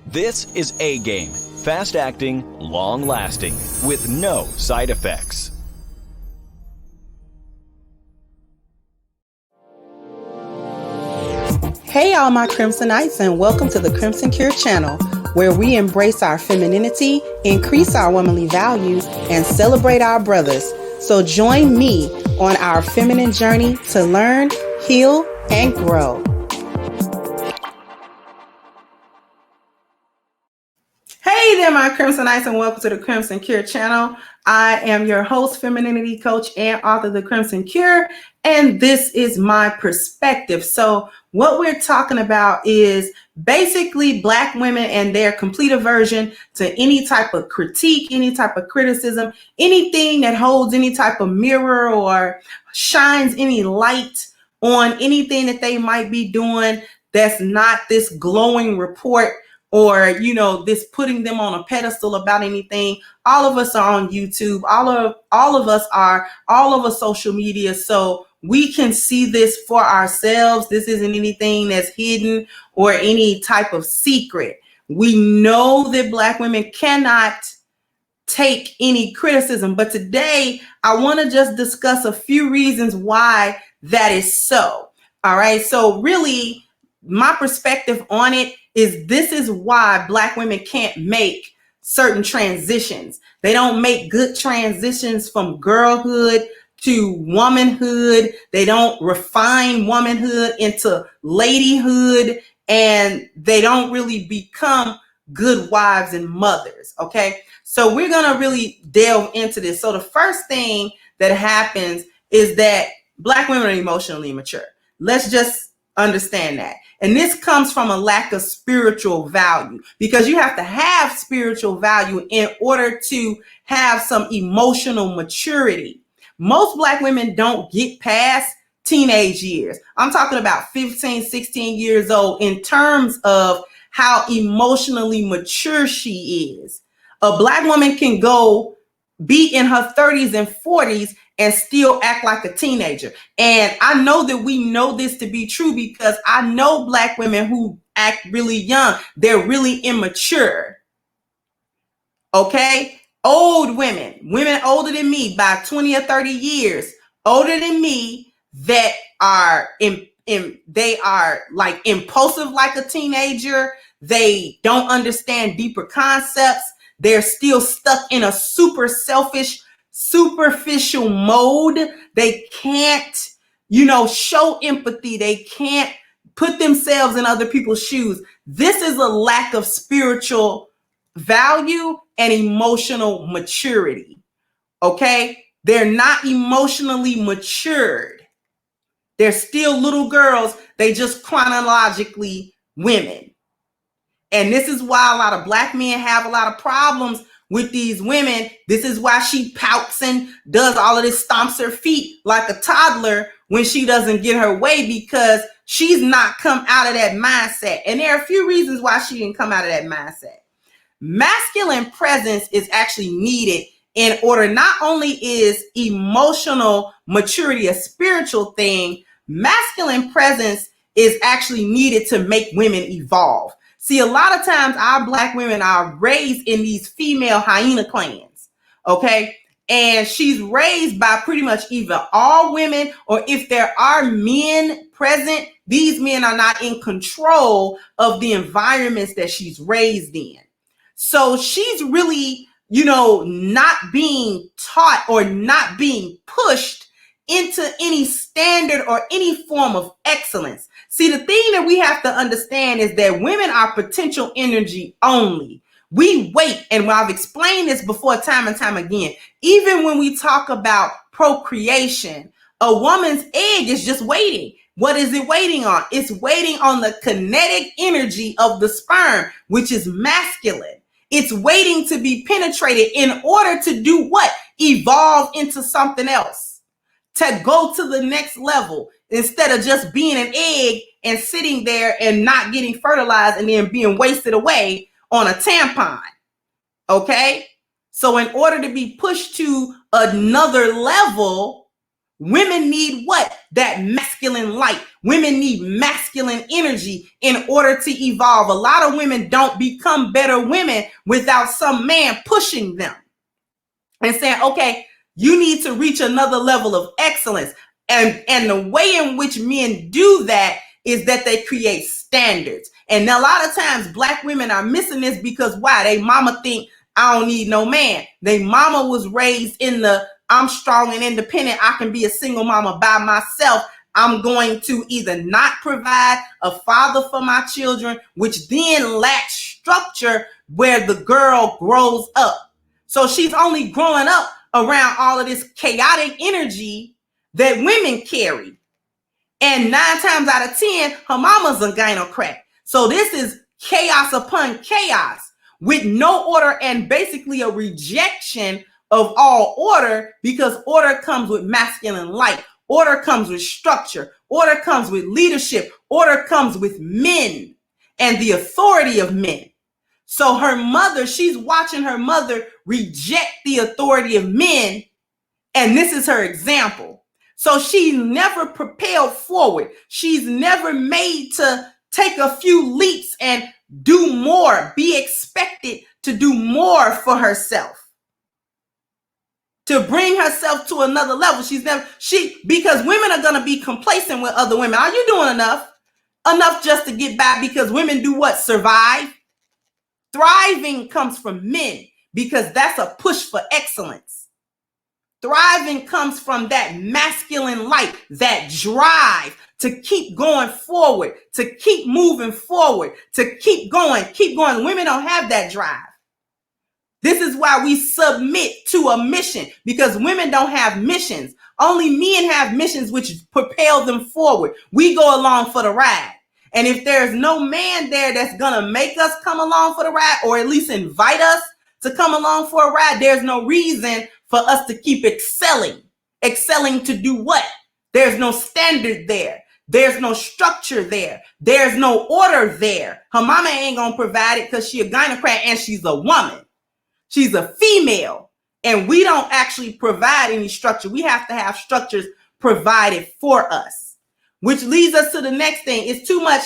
This is A Game, fast acting, long lasting, with no side effects. Hey all my Crimsonites, and welcome to the Crimson Cure channel, where we embrace our femininity, increase our womanly value, and celebrate our brothers. So join me on our feminine journey to learn, heal, and grow. Hey there, my Crimsonites, and welcome to the Crimson Cure channel. I am your host, femininity coach, and author of the Crimson Cure, and this is my perspective. So what we're talking about is basically Black women and their complete aversion to any type of critique, any type of criticism, anything that holds any type of mirror or shines any light on anything that they might be doing that's not this glowing report, or, this putting them on a pedestal about anything. All of us are on YouTube. All of us are all over social media. So we can see this for ourselves. This isn't anything that's hidden or any type of secret. We know that Black women cannot take any criticism. But today, I want to just discuss a few reasons why that is so. All right. So really, my perspective on it is this is why Black women can't make certain transitions. They don't make good transitions from girlhood to womanhood. They don't refine womanhood into ladyhood, and they don't really become good wives and mothers. Okay. So we're going to really delve into this. So the first thing that happens is that Black women are emotionally immature. Let's just understand that. And this comes from a lack of spiritual value, because you have to have spiritual value in order to have some emotional maturity. Most Black women don't get past teenage years. I'm talking about 15, 16 years old in terms of how emotionally mature she is. A Black woman can go be in her 30s and 40s and still act like a teenager. And I know that we know this to be true because I know Black women who act really young. They're really immature. Okay? Old women older than me by 20 or 30 years, older than me, that are they are like impulsive like a teenager. They don't understand deeper concepts. They're still stuck in a super selfish, superficial mode. They can't, show empathy. They can't put themselves in other people's shoes. This is a lack of spiritual value and emotional maturity. Okay? They're not emotionally matured. They're still little girls. They just chronologically women. And this is why a lot of Black men have a lot of problems with these women. This is why she pouts and does all of this, stomps her feet like a toddler when she doesn't get her way, because she's not come out of that mindset. And there are a few reasons why she didn't come out of that mindset. Masculine presence is actually needed in order. Not only is emotional maturity a spiritual thing, masculine presence is actually needed to make women evolve. See, a lot of times our Black women are raised in these female hyena clans, okay? And she's raised by pretty much either all women, or if there are men present, these men are not in control of the environments that she's raised in. So she's really, not being taught or not being pushed into any standard or any form of excellence. See, the thing that we have to understand is that women are potential energy only. We wait, and I've explained this before time and time again. Even when we talk about procreation, a woman's egg is just waiting. What is it waiting on? It's waiting on the kinetic energy of the sperm, which is masculine. It's waiting to be penetrated in order to do what? Evolve into something else, to go to the next level, instead of just being an egg and sitting there and not getting fertilized and then being wasted away on a tampon. Okay? So in order to be pushed to another level, women need what? That masculine light. Women need masculine energy in order to evolve. A lot of women don't become better women without some man pushing them and saying, okay, you need to reach another level of excellence. And the way in which men do that is that they create standards. And a lot of times Black women are missing this because why? They mama think, I don't need no man. They mama was raised in the, I'm strong and independent. I can be a single mama by myself. I'm going to either not provide a father for my children, which then lacks structure where the girl grows up. So she's only growing up around all of this chaotic energy that women carry. And 9 times out of 10, her mama's a gynocracy. So this is chaos upon chaos with no order and basically a rejection of all order, because order comes with masculine light. Order comes with structure. Order comes with leadership. Order comes with men and the authority of men. So her mother, she's watching her mother reject the authority of men. And this is her example. So she's never propelled forward. She's never made to take a few leaps and do more, be expected to do more for herself, to bring herself to another level. Because women are going to be complacent with other women. Are you doing enough? Enough just to get by, because women do what? Survive. Thriving comes from men because that's a push for excellence. Thriving comes from that masculine light, that drive to keep going forward, to keep moving forward, to keep going. Women don't have that drive. This is why we submit to a mission, because women don't have missions. Only men have missions which propel them forward. We go along for the ride. And if there's no man there that's going to make us come along for the ride, or at least invite us to come along for a ride, there's no reason for us to keep excelling. Excelling to do what? There's no standard there. There's no structure there. There's no order there. Her mama ain't going to provide it because she a gynocrat and she's a woman. She's a female. And we don't actually provide any structure. We have to have structures provided for us. Which leads us to the next thing. It's too much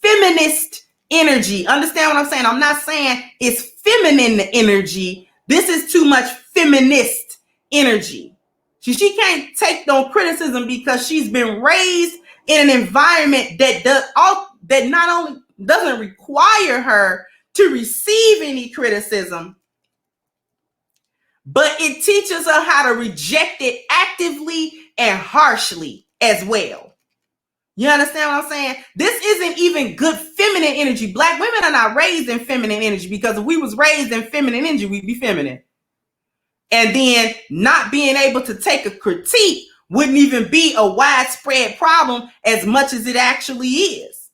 feminist energy. Understand what I'm saying? I'm not saying it's feminine energy. This is too much feminist energy. She can't take no criticism because she's been raised in an environment that not only doesn't require her to receive any criticism, but it teaches her how to reject it actively and harshly as well. You understand what I'm saying? This isn't even good feminine energy. Black women are not raised in feminine energy, because if we was raised in feminine energy, we'd be feminine. And then not being able to take a critique wouldn't even be a widespread problem as much as it actually is.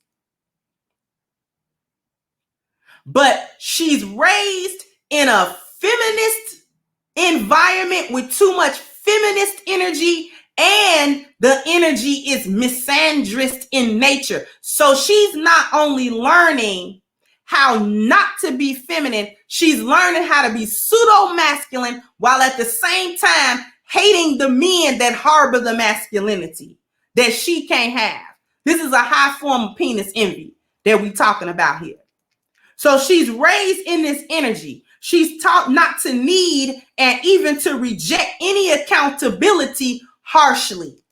But she's raised in a feminist environment with too much feminist energy, and the energy is misandrist in nature. So she's not only learning how not to be feminine, she's learning how to be pseudo-masculine while at the same time hating the men that harbor the masculinity that she can't have. This is a high form of penis envy that we're talking about here. So she's raised in this energy. She's taught not to need and even to reject any accountability harshly.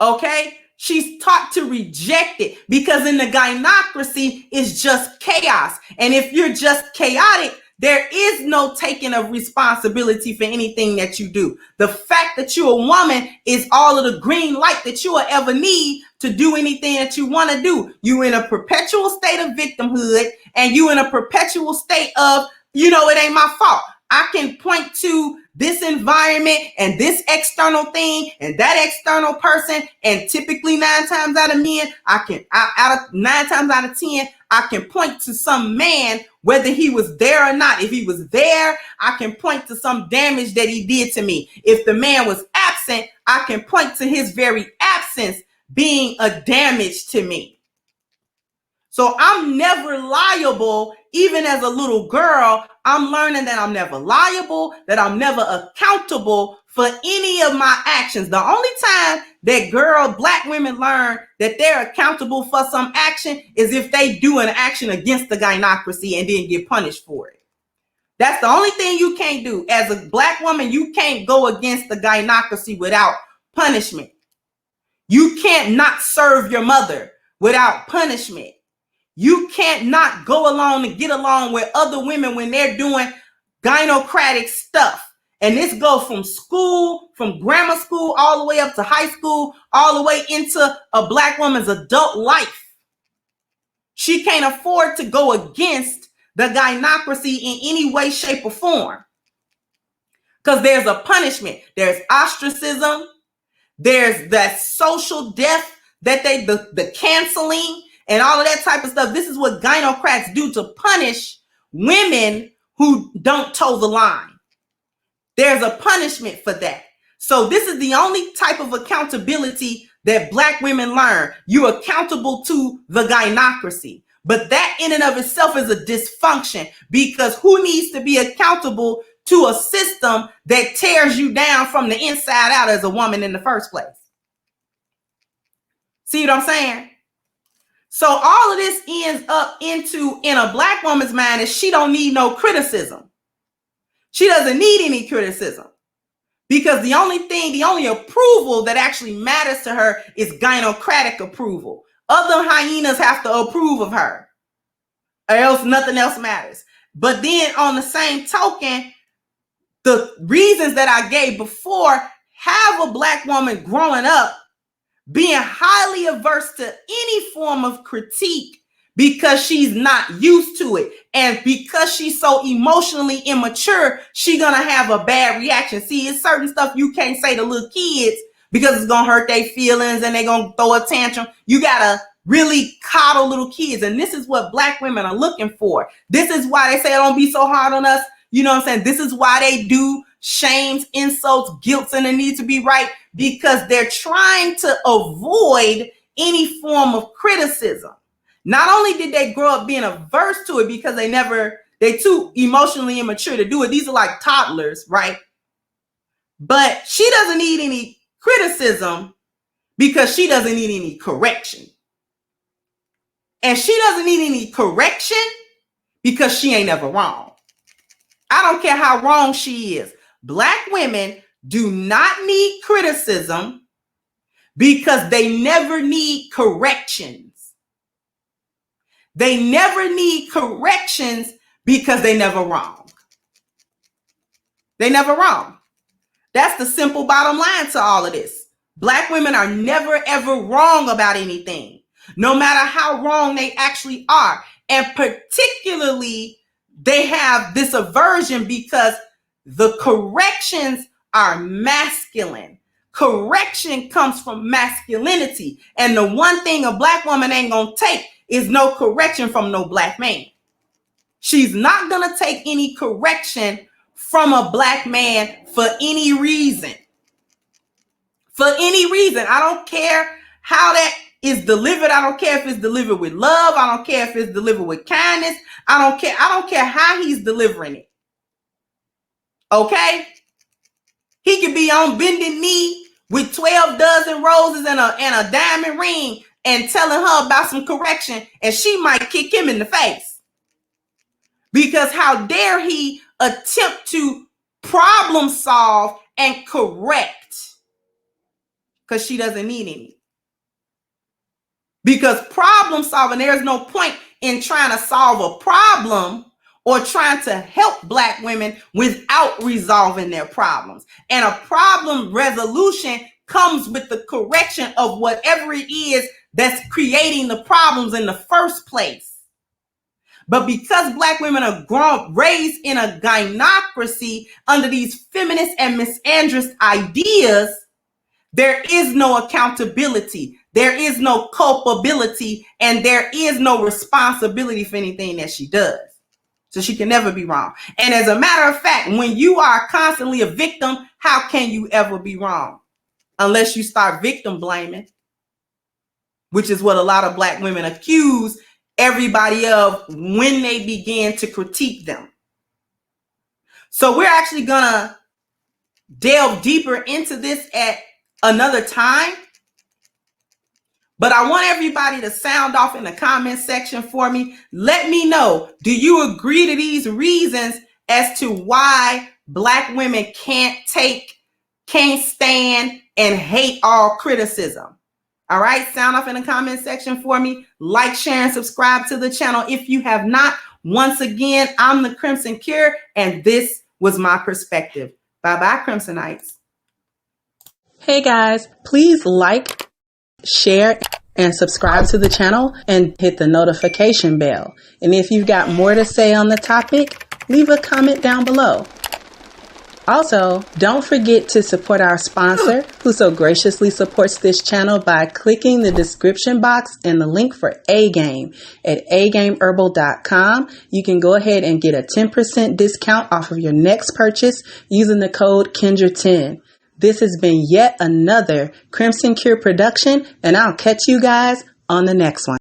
Okay? She's taught to reject it, because in the gynocracy it's just chaos. And if you're just chaotic, there is no taking of responsibility for anything that you do. The fact that you're a woman is all of the green light that you will ever need to do anything that you want to do. You in a perpetual state of victimhood, and you in a perpetual state of, it ain't my fault. I can point to this environment and this external thing and that external person, and typically 9 times out of 10, out of 9 times out of 10, I can point to some man, whether he was there or not. If he was there, I can point to some damage that he did to me. If the man was absent, I can point to his very absence being a damage to me. So I'm never liable. Even as a little girl, I'm learning that I'm never liable, that I'm never accountable for any of my actions. The only time that black women learn that they're accountable for some action is if they do an action against the gynocracy and then get punished for it. That's the only thing you can't do. As a black woman, you can't go against the gynocracy without punishment. You can't not serve your mother without punishment. You can't not go along and get along with other women when they're doing gynocratic stuff. And this goes from school, from grammar school, all the way up to high school, all the way into a black woman's adult life. She can't afford to go against the gynocracy in any way, shape, or form. Because there's a punishment. There's ostracism. There's that social death that the canceling and all of that type of stuff. This is what gynocrats do to punish women who don't toe the line. There's a punishment for that. So this is the only type of accountability that black women learn. You're accountable to the gynocracy. But that in and of itself is a dysfunction, because who needs to be accountable to a system that tears you down from the inside out as a woman in the first place? See what I'm saying? So all of this ends up into, in a black woman's mind, is she don't need no criticism. She doesn't need any criticism, because the only approval that actually matters to her is gynocratic approval. Other hyenas have to approve of her, or else nothing else matters. But then on the same token, the reasons that I gave before have a black woman growing up being highly averse to any form of critique because she's not used to it. And because she's so emotionally immature, she's going to have a bad reaction. See, it's certain stuff you can't say to little kids because it's going to hurt their feelings and they're going to throw a tantrum. You got to really coddle little kids. And this is what black women are looking for. This is why they say, don't be so hard on us. You know what I'm saying? This is why they do shames, insults, guilts, and it needs to be right, because they're trying to avoid any form of criticism. Not only did they grow up being averse to it because they too emotionally immature to do it. These are like toddlers, right? But she doesn't need any criticism because she doesn't need any correction. And she doesn't need any correction because she ain't never wrong. I don't care how wrong she is. Black women do not need criticism because they never need corrections. They never need corrections because they never wrong. They never wrong. That's the simple bottom line to all of this. Black women are never, ever wrong about anything, no matter how wrong they actually are. And particularly, they have this aversion because the corrections are masculine. Correction comes from masculinity. And the one thing a black woman ain't gonna take is no correction from no black man. She's not gonna take any correction from a black man for any reason. For any reason. I don't care how that is delivered. I don't care if it's delivered with love. I don't care if it's delivered with kindness. I don't care how he's delivering it. Okay? He could be on bended knee with 12 dozen roses and a diamond ring and telling her about some correction, and she might kick him in the face. Because how dare he attempt to problem solve and correct? Because she doesn't need any. Because problem solving, there's no point in trying to solve a problem or trying to help black women without resolving their problems. And a problem resolution comes with the correction of whatever it is that's creating the problems in the first place. But because black women are raised in a gynocracy under these feminist and misandrist ideas, there is no accountability, there is no culpability, and there is no responsibility for anything that she does. So she can never be wrong. And as a matter of fact, when you are constantly a victim, how can you ever be wrong? Unless you start victim blaming, which is what a lot of black women accuse everybody of when they begin to critique them. So we're actually gonna delve deeper into this at another time, But I want everybody to sound off in the comment section for me. Let me know, do you agree to these reasons as to why Black women can't stand, and hate all criticism? All right, sound off in the comment section for me. Like, share, and subscribe to the channel if you have not. Once again, I'm the Crimson Cure, and this was my perspective. Bye-bye, Crimsonites. Hey guys, please like, share, and subscribe to the channel and hit the notification bell. And if you've got more to say on the topic, leave a comment down below. Also, don't forget to support our sponsor, who so graciously supports this channel by clicking the description box and the link for A-Game at agameherbal.com. You can go ahead and get a 10% discount off of your next purchase using the code Kendra10. This has been yet another Crimson Cure production, and I'll catch you guys on the next one.